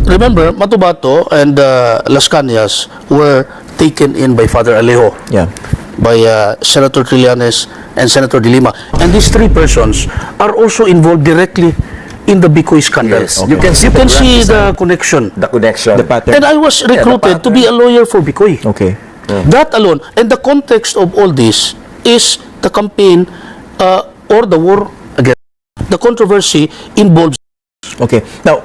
remember, Matubato and Las Cañas were taken in by Father Alejo, by Senator Trillanes and Senator De Lima. And these three persons are also involved directly in the BAWI scandal. Yes. Okay. You can see the connection. The connection. The pattern. And I was recruited to be a lawyer for BAWI. Okay. That alone. And the context of all this is the campaign or the war against. The controversy involves. Okay. Now,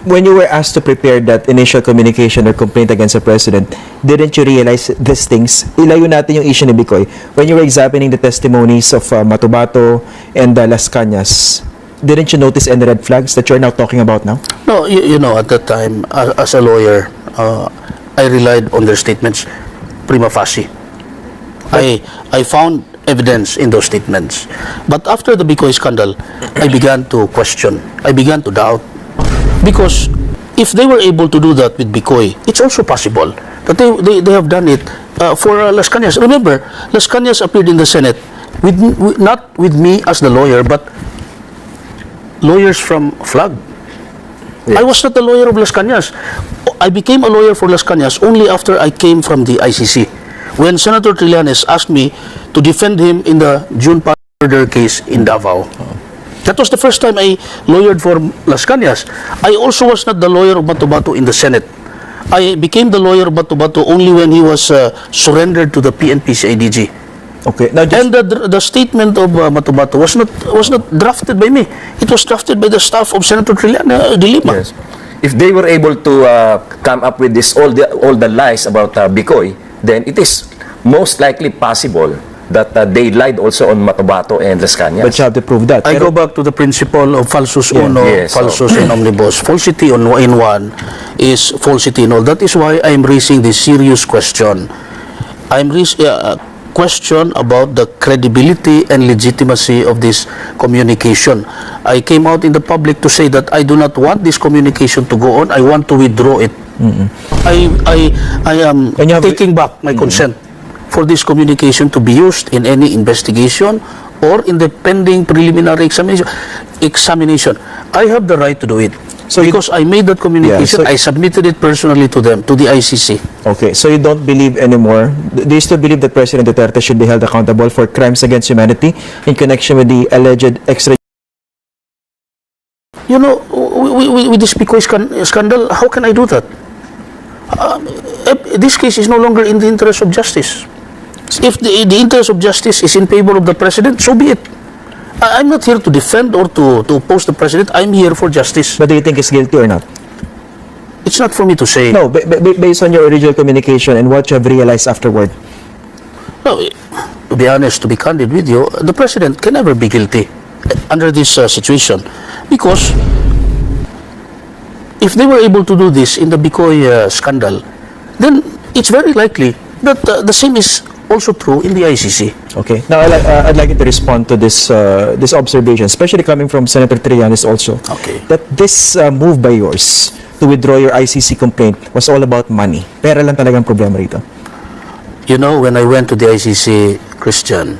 when you were asked to prepare that initial communication or complaint against the president, didn't you realize these things? Ilayo natin yung issue ni Bicoy. When you were examining the testimonies of Matubato and Las Cañas, didn't you notice any red flags that you're now talking about now? No, you know, at that time, as a lawyer, I relied on their statements prima facie. I found evidence in those statements. But after the BAWI scandal, I began to question. I began to doubt. Because if they were able to do that with BAWI, it's also possible that they have done it for Las Cañas. Remember, Las Cañas appeared in the Senate not with me as the lawyer, but lawyers from FLAG. Yes. I was not a lawyer of Las Cañas. I became a lawyer for Las Cañas only after I came from the ICC. When Senator Trillanes asked me to defend him in the June murder case in Davao. That was the first time I lawyered for Las Cañas. I also was not the lawyer of Matubato in the Senate. I became the lawyer of Matubato only when he was surrendered to the PNP-CIDG. Okay. Now and the statement of Matubato was not drafted by me. It was drafted by the staff of Senator De Lima. Yes. If they were able to come up with this all the lies about BAWI, then it is most likely possible that they lied also on Matubato and Las Cañas. But you have to prove that. I go back to the principle of falsus uno, falsus in omnibus. Falsity in one is falsity in all. That is why I am raising this serious question. I am raising question about the credibility and legitimacy of this communication. I came out in the public to say that I do not want this communication to go on. I want to withdraw it. I am taking back my consent for this communication to be used in any investigation or in the pending preliminary examination. I have the right to do it. So because I made that communication, I submitted it personally to them, to the ICC. Okay, so you don't believe anymore. Do you still believe that President Duterte should be held accountable for crimes against humanity in connection with the alleged extra? You know, with this BAWI scandal, how can I do that? This case is no longer in the interest of justice. If the interest of justice is in favor of the president, so be it. I'm not here to defend or to oppose the president. I'm here for justice. But do you think he's guilty or not? It's not for me to say. No, based on your original communication and what you have realized afterward. No, to be honest, to be candid with you, the president can never be guilty under this situation. Because if they were able to do this in the BAWI scandal, then it's very likely that the same is also true in the ICC. Okay. Now, I'd like you to respond to this this observation, especially coming from Senator Trillanes also. Okay. That this move by yours to withdraw your ICC complaint was all about money. Pera lang talagang problema rito. You know, when I went to the ICC, Christian,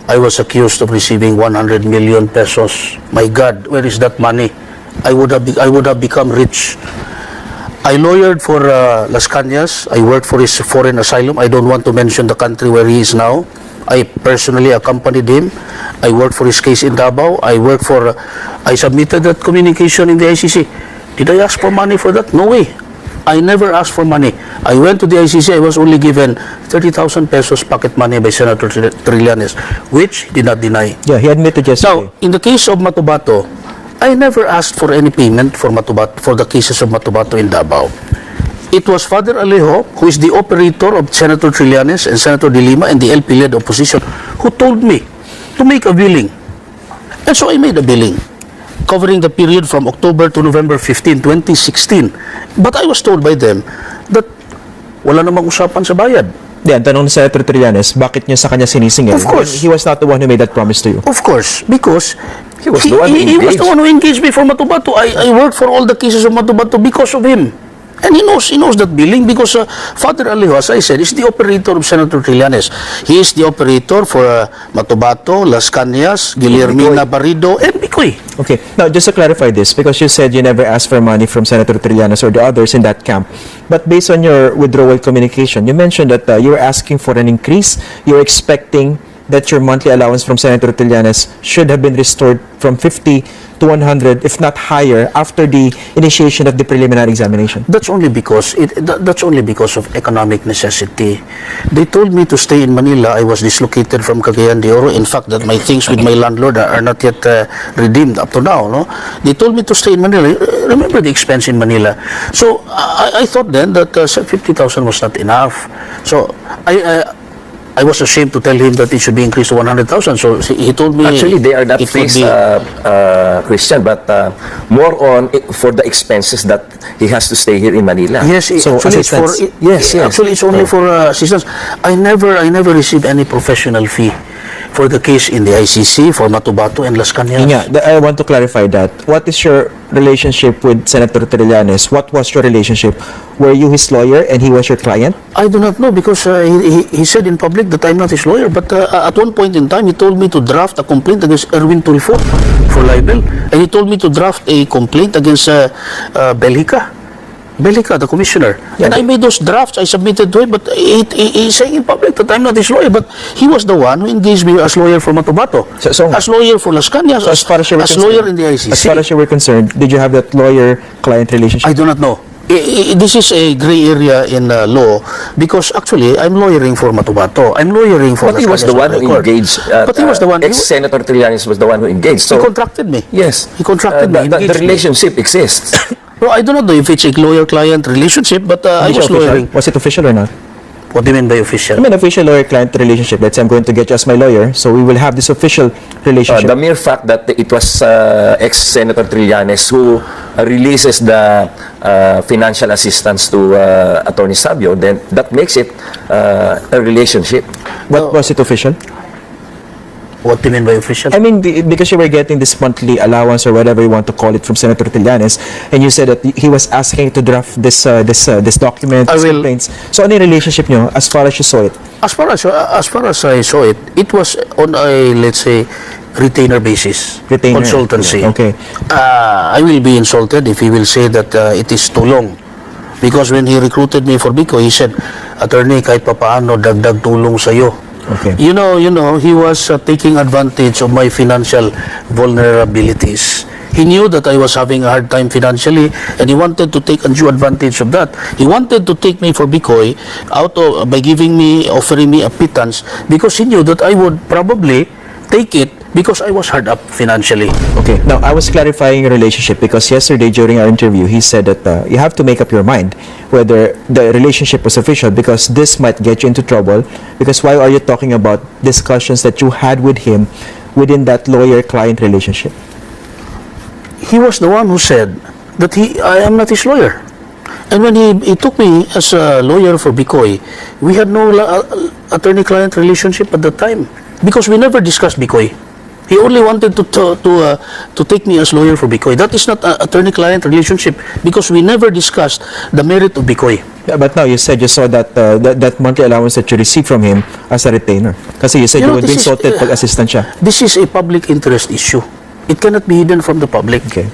I was accused of receiving 100 million pesos. My God, where is that money? I would have become rich. I lawyered for Las Cañas. I worked for his foreign asylum. I don't want to mention the country where he is now. I personally accompanied him. I worked for his case in Davao. I submitted that communication in the ICC. Did I ask for money for that? No way. I never asked for money. I went to the ICC. I was only given 30,000 pesos pocket money by Senator Trillanes, which he did not deny. Yeah, he admitted yesterday. Now, in the case of Matubato, I never asked for any payment for the cases of Matubato in Davao. It was Father Alejo, who is the operator of Senator Trillanes and Senator De Lima and the LP-led opposition, who told me to make a billing. And so I made a billing covering the period from October to November 15, 2016. But I was told by them that wala namang usapan sa bayad. Yan, tanong ni Senator Trillanes, bakit niya sa kanya sinisingil? Of course. He was not the one who made that promise to you. Of course, because he was the one who engaged. He was the one who engaged me for Matubato. I worked for all the cases of Matubato because of him. And he knows that billing because Father Alijo, as I said, is the operator of Senator Trillanes. He is the operator for Matubato, Las Cañas, Guillermina Barrido, and Bicoy. Okay. Now, just to clarify this, because you said you never asked for money from Senator Trillanes or the others in that camp, but based on your withdrawal communication, you mentioned that you were asking for an increase. You're expecting that your monthly allowance from Senator Trillanes should have been restored from 50 to 100, if not higher, after the initiation of the preliminary examination. That's only because of economic necessity. They told me to stay in Manila. I was dislocated from Cagayan de Oro. In fact, that my things with my landlord are not yet redeemed up to now. No, they told me to stay in Manila. Remember the expense in Manila. So I thought then that 50,000 was not enough. So I was ashamed to tell him that it should be increased to 100,000. So he told me... Actually, they are not faced, Christian, but more on for the expenses that he has to stay here in Manila. Yes, So, actually, it's for, assistance. Yes. Actually, it's only for assistance. I never received any professional fee for the case in the ICC, for Matubato and Las Cañas. Yeah, I want to clarify that. What is your relationship with Senator Trillanes? What was your relationship? Were you his lawyer and he was your client? I do not know because he said in public that I'm not his lawyer. But at one point in time, he told me to draft a complaint against Erwin Tulfo for libel. And he told me to draft a complaint against Belica, the commissioner. Yeah, and I made those drafts. I submitted to him. But he's saying in public that I'm not his lawyer. But he was the one who engaged me as lawyer for Matubato, So- as lawyer for Las Cañas, So as far as you were as concerned- lawyer in the ICC. As far as you were concerned, did you have that lawyer-client relationship? I do not know. This is a gray area in law because actually I'm lawyering for Matubato. I'm lawyering for. But he was the one who engaged. But he was the one. Ex-Senator Trillanes was the one who engaged. He So contracted me. yes, He contracted me. The engaged me. relationship exists. No, I do not know if it's a lawyer-client relationship, but I Was was it official? lawyering. Was it official or not? What do you mean by I official? mean, official lawyer-client relationship. Let's say I'm going to get you as my lawyer, so we will have this official relationship. The mere fact that it was ex-Senator Trillanes who releases the financial assistance to Attorney Sabio, then that makes it a relationship. What was it official? What do you mean by official? I mean, because you were getting this monthly allowance or whatever you want to call it from Senator Trillanes, and you said that he was asking to draft this document, I these will- complaints. So, ano yung relationship nyo as far as you saw it? As far as I saw it, it was on a, let's say, retainer basis, Retainer. consultancy. Okay. I will be insulted if he will say that it is too long. Because when he recruited me for Bico, he said, Attorney, kahit papaano, dagdag tulong sa'yo. Okay. You know, he was taking advantage of my financial vulnerabilities. He knew that I was having a hard time financially, and he wanted to take undue advantage of that. He wanted to take me for Bicoy by offering me a pittance, because he knew that I would probably take it because I was hard up financially. Okay. Now, I was clarifying your relationship because yesterday during our interview, he said that you have to make up your mind whether the relationship was official because this might get you into trouble. Because why are you talking about discussions that you had with him within that lawyer-client relationship? He was the one who said that I am not his lawyer. And when he took me as a lawyer for Bicoy, we had no attorney-client relationship at the time because we never discussed Bicoy. He only wanted to take me as lawyer for Bicoy. That is not an attorney-client relationship because we never discussed the merit of Bicoy. Yeah, but now you said you saw that that monthly allowance that you received from him as a retainer. Kasi you said you would be insulted pag assistant siya. This is a public interest issue. It cannot be hidden from the public. Okay.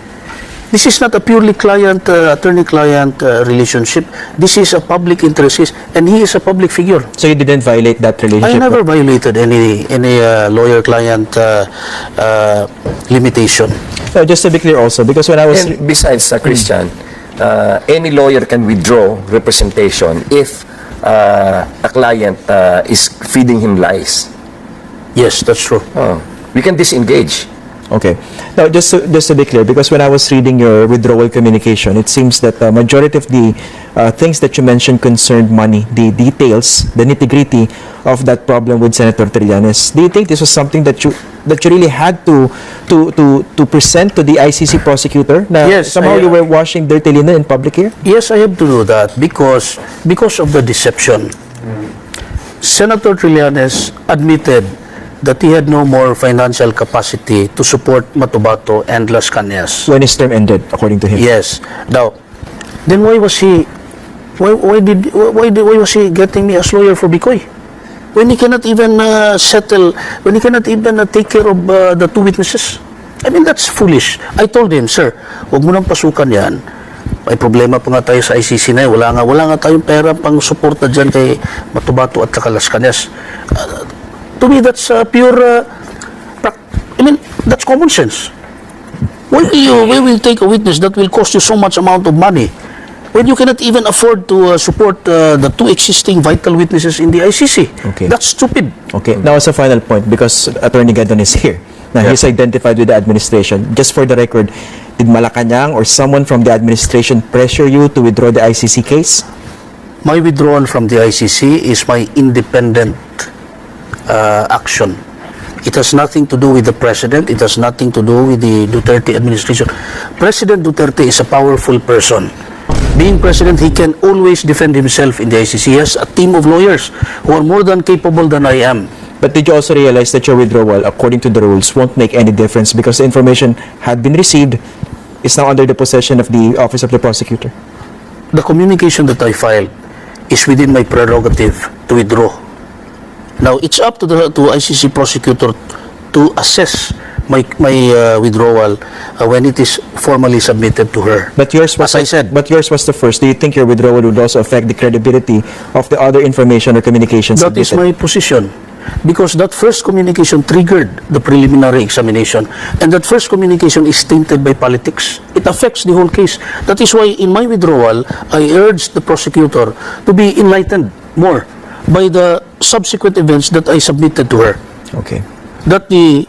This is not a purely attorney-client relationship. This is a public interest case, and he is a public figure. So you didn't violate that relationship? I never violated any lawyer-client limitation. No, just to be clear also, because when I was... And besides, Christian, any lawyer can withdraw representation if a client is feeding him lies. Yes, that's true. We can disengage. Okay. Now, just to be clear, because when I was reading your withdrawal communication, it sees that the majority of the things that you mentioned concerned money, the details, the nitty-gritty of that problem with Senator Trillanes. Do you think this was something that you really had to present to the ICC prosecutor? Na Yes, somehow you were washing dirty linen in public here? Yes, I have to do that because of the deception. Senator Trillanes admitted that he had no more financial capacity to support Matubato and Las Cañas. When his term ended, according to him. Yes. Now, then why was he getting me as lawyer for Bicoy? When he cannot even when he cannot even take care of the two witnesses? I mean, that's foolish. I told him, sir, huwag mo nang pasukan yan. May problema pa nga tayo sa ICC na yun. Wala nga tayong pera pang suporta dyan kay Matubato at Las Cañas. To me, that's pure, that's common sense. Why will take a witness that will cost you so much amount of money when you cannot even afford to support the two existing vital witnesses in the ICC? Okay. That's stupid. Okay, now as a final point, because Attorney Gadon is here. Now, he's identified with the administration. Just for the record, did Malacanang or someone from the administration pressure you to withdraw the ICC case? My withdrawal from the ICC is my independent action. It has nothing to do with the president. It has nothing to do with the Duterte administration. President Duterte is a powerful person. Being president, he can always defend himself in the ICC. He has a team of lawyers who are more than capable than I am. But did you also realize that your withdrawal, according to the rules, won't make any difference because the information had been received, is now under the possession of the Office of the Prosecutor? The communication that I filed is within my prerogative to withdraw. Now, it's up to the ICC prosecutor to assess my withdrawal when it is formally submitted to her. But yours was, as I said, but yours was the first. Do you think your withdrawal would also affect the credibility of the other information or communications? that is my position. Because that first communication triggered the preliminary examination, and that first communication is tainted by politics. It affects the whole case. That is why in my withdrawal, I urged the prosecutor to be enlightened more by the subsequent events that I submitted to her. Okay. That the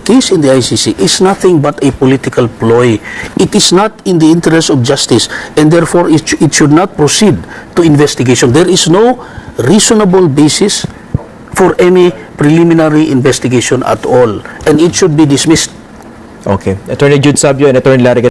case in the ICC is nothing but a political ploy. It is not in the interest of justice, and therefore it should not proceed to investigation. There is no reasonable basis for any preliminary investigation at all, and it should be dismissed. Okay. Attorney Jude Sabio and Attorney Larry